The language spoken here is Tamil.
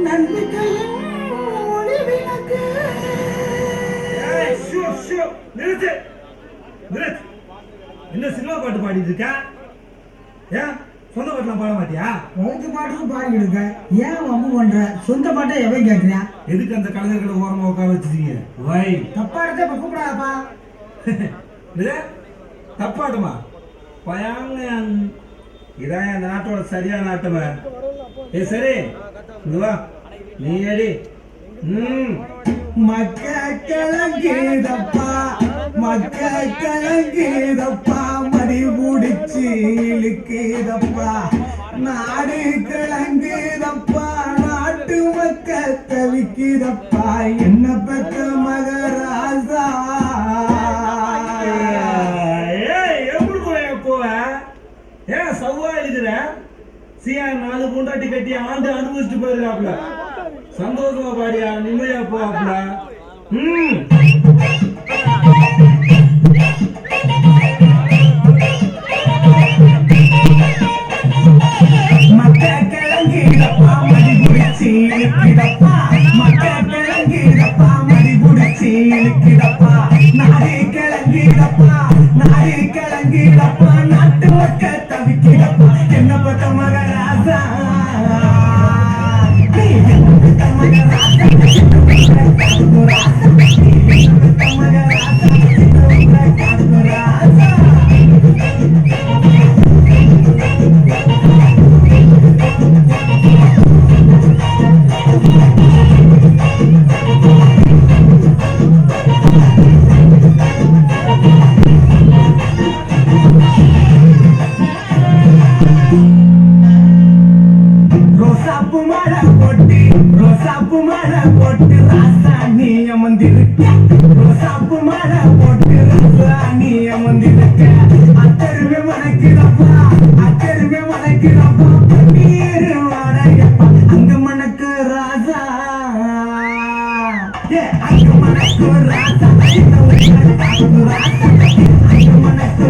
நம்பிக்கையின் ஒளி விளக்கு. நிறுத்து நிறுத்து. என்ன சினிமா பாட்டு பாடிட்டு இருக்க? ஏன் சொந்த பாட்டுலாம் பாட மாட்டியா? உனக்கு பாட்டுக்கும் பாடிக்கிட்டு இருக்க. ஏன் வம்பு பண்ற? சொந்த பாட்டை எவன் கேட்கிறியா? எதுக்கு அந்த கலைஞர்களை ஓரமா உட்கார வச்சிருக்கீங்க? வை தப்பா எடுத்த இப்ப கூப்பிடாதப்பா. தப்பாட்டுமா பயாங்க. இதான் இந்த நாட்டோட சரியான ஆட்டமா. சரி இங்க வா நீ ஏடி. மக்க கலங்கிதப்பா மக்க கலங்கிதப்பா மடி முடிச்சு இழுக்கிதப்பா நாடு கலங்கிதப்பா நாட்டு மக்க தவிக்கிதப்பா என்ன பெற்ற மகராசா. எப்படி போவ? ஏன் சவ்வா இருக்கிற? சியா 4 பூண்டாட்டி கட்டி ஆண்டு அனுபவிச்சுட்டு போயிருக்காப்ல. சந்தோஷமா பாடியா நிம்மதியா போவாப்ல. மக்க கிளங்கிடப்பா மடி புடிச்சி இழுக்கிடப்பா மக்க கிளங்கிடப்பா மடி புடிச்சி இழுக்கிடப்பா நாடு கிளங்கிடப்பா நாடு கிளங்கிடப்பா நாட்டு மக்க தவிக்கிடப்பா என்ன பட்ட மகராசா. ரோசாப்பு மாலை போட்டு ராசாணி அமர்ந்திருக்க ரோசாப்பு மாலை போட்டு ராசாணி அமர்ந்திருக்க அத்தருமே மணக்கிறப்பா நீர் வாடையப்பா அங்க மணக்கு ராசா. அங்க மணக்கு ராசா அங்க மணக்கு